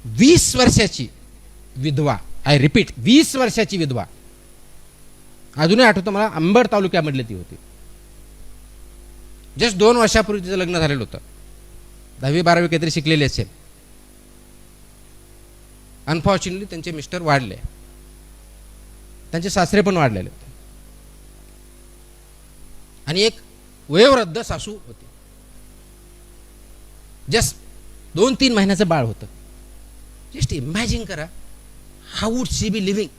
20 वर्षाची विधवा, I repeat 20 वर्षाची विधवा, अजूनही आठवतं मला, अंबड तालुक्यामधली ती होती. जस्ट 2 वर्षापूर्वी तिचं लग्न झालेलं होतं. 10वी-12वी काहीतरी शिकलेली असेल. अनफॉर्च्युनेटली त्यांचे मिस्टर वाढले, त्यांचे सासरे पण वाढलेले होते आणि एक वयोवृद्ध सासू होती. जस्ट 2-3 महिन्याचं बाळ होतं. जस्ट इमॅजिन करा, how would she be living.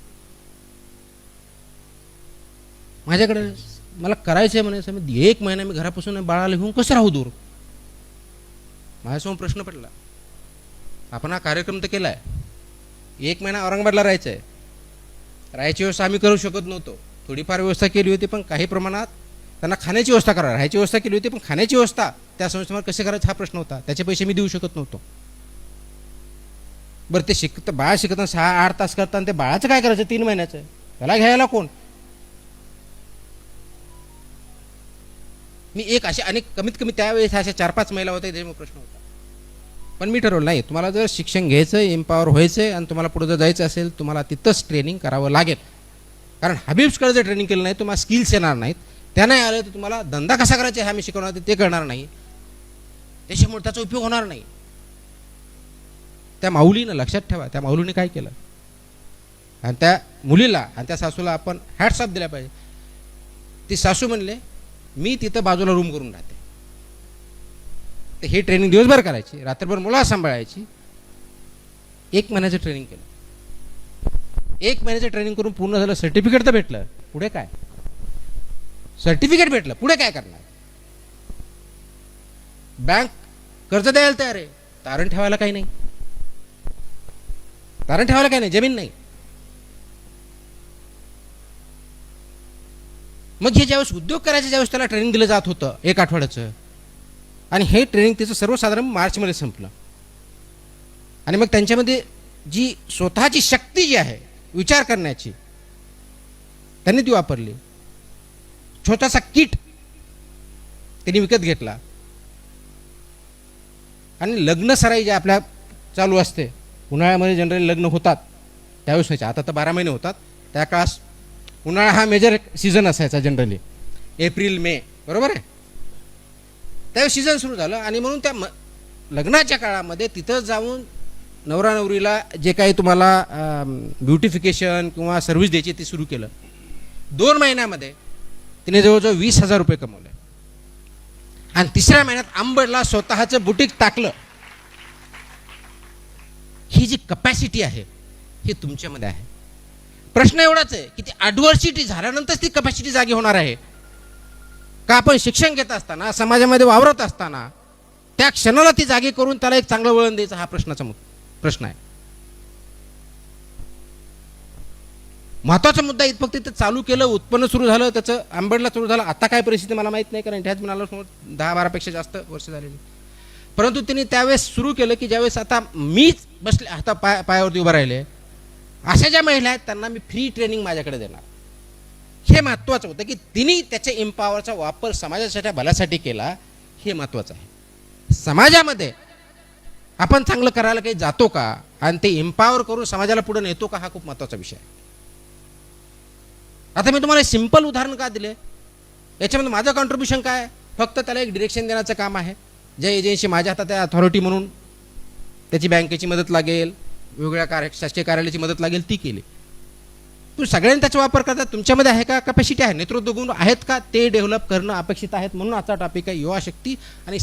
माझ्याकडे मला करायचं आहे म्हणायचं, मी 1 महिना मी घरापासून बाळाला घेऊन कसं राहू दूर. माझ्यासमोर प्रश्न पडला. आपण हा कार्यक्रम तर केलाय, 1 महिना औरंगाबादला राहायचं आहे. राहायची व्यवस्था आम्ही करू शकत नव्हतो. थोडीफार व्यवस्था केली होती, पण काही प्रमाणात त्यांना खाण्याची व्यवस्था करा. राहायची व्यवस्था केली होती, पण खाण्याची व्यवस्था त्या संस्थेवर कसे करायचं हा प्रश्न होता. त्याचे पैसे मी देऊ शकत नव्हतो. बरं, ते बाळ शिकताना 6-8 तास करताना ते बाळाचं काय करायचं 3 महिन्याचं, त्याला घ्यायला कोण. मी एक असे अनेक कमीत कमी त्यावेळेस अशा 4-5 महिला होत्या, त्याच्यामुळे प्रश्न होता. पण मी ठरवलं नाही, तुम्हाला जर शिक्षण घ्यायचं, एम्पॉवर व्हायचं आणि तुम्हाला पुढे जर जायचं असेल, तुम्हाला तिथंच ट्रेनिंग करावं लागेल. कारण हबीब्सकडे जर ट्रेनिंग केलं नाही, तुम्हाला स्किल्स येणार नाहीत. त्या नाही आलं तर तुम्हाला धंदा कसा करायचा हे आम्ही शिकवणार ते करणार नाही. त्याच्यामुळे त्याचा उपयोग होणार नाही. त्या माऊलीनं लक्षात ठेवा, त्या माऊलीने काय केलं, आणि त्या मुलीला आणि त्या सासूला आपण हॅट्स ऑफ दिल्या पाहिजे. ती सासू म्हणले, मी तिथं बाजूला रूम करून राहते. तर हे ट्रेनिंग दिवसभर करायची, रात्रभर मुला सांभाळायची. 1 महिन्याचं ट्रेनिंग केलं. 1 महिन्याचं ट्रेनिंग करून पूर्ण झालं, सर्टिफिकेट तर भेटलं. पुढे काय, सर्टिफिकेट भेटलं, पुढे काय करणार. बँक कर्ज द्यायला तयार आहे, तारण ठेवायला काही नाही. तारण ठेवायला काही नाही, जमीन नाही. मग हे ज्यावेळेस उद्योग करायचे, ज्यावेळेस त्याला ट्रेनिंग दिलं जात होतं 1 आठवड्याचं, आणि हे ट्रेनिंग त्याचं सर्वसाधारण मार्चमध्ये संपलं. आणि मग त्यांच्यामध्ये जी स्वतःची शक्ती जी आहे विचार करण्याची, त्यांनी ती वापरली. छोटासा किट त्यांनी विकत घेतला आणि लग्न सराई जे आपल्या चालू असते, उन्हाळ्यामध्ये जनरली लग्न होतात, त्यावेळेस व्हायचे. आता तर 12 महिने होतात. त्या काळास उन्हाळा हा मेजर सीझन असायचा जनरली, एप्रिल मे, बरोबर आहे. त्यावेळेस सीझन सुरू झालं आणि म्हणून त्या लग्नाच्या काळामध्ये तिथं जाऊन नवरा नवरीला जे काही तुम्हाला ब्युटिफिकेशन किंवा सर्व्हिस द्यायची ते सुरू केलं. 2 महिन्यामध्ये तिने जवळजवळ 20,000 रुपये कमवले. आणि 3ऱ्या महिन्यात अंबडला स्वतःचं बुटीक टाकलं. ही जी कपॅसिटी आहे ही तुमच्यामध्ये आहे. प्रश्न एवढाच आहे की ती ॲडव्हर्सिटी झाल्यानंतर ती कपॅसिटी जागी होणार आहे का आपण शिक्षण घेत असताना, समाजामध्ये वावरत असताना त्या क्षणाला ती जागी करून त्याला एक चांगलं वळण द्यायचं, हा प्रश्न आहे. महत्वाचा मुद्दा इथं फक्त तिथं चालू केलं, उत्पन्न सुरू झालं, त्याचं अंबडला सुरू झालं. आता काय परिस्थिती मला माहित नाही, कारण ह्याच म्हणाला 10-12 पेक्षा जास्त वर्ष झालेली. परंतु त्यांनी त्यावेळेस सुरू केलं की ज्यावेळेस आता मीच बसले, आता पायावरती उभं राहिले, अशा ज्या महिला आहेत त्यांना मी फ्री ट्रेनिंग माझ्याकडे देणार. हे महत्त्वाचं होतं की तिने त्याच्या एम्पॉवरचा वापर समाजाच्या भल्यासाठी केला. हे महत्त्वाचं आहे. समाजामध्ये आपण चांगलं करायला काही जातो का, आणि ते एम्पॉवर करून समाजाला पुढे नेतो का, हा खूप महत्त्वाचा विषय आहे. आता मी तुम्हाला सिंपल उदाहरण का दिले, याच्यामध्ये माझं कॉन्ट्रीब्युशन काय, फक्त त्याला एक डिरेक्शन देण्याचं काम आहे. ज्या एजन्सी माझ्या हातात आहे, अथॉरिटी म्हणून त्याची बँकेची मदत लागेल, वेगवेगळ्या शासकीय कार्यालयाची मदत लागेल, ती केली. तुम्ही सगळ्यांनी त्याचा वापर करता, तुमच्यामध्ये आहे का कॅपॅसिटी आहे, नेतृत्व गुण आहेत का, ते डेव्हलप करणं अपेक्षित आहेत. म्हणून आजचा टॉपिक आहे युवा शक्ती आणि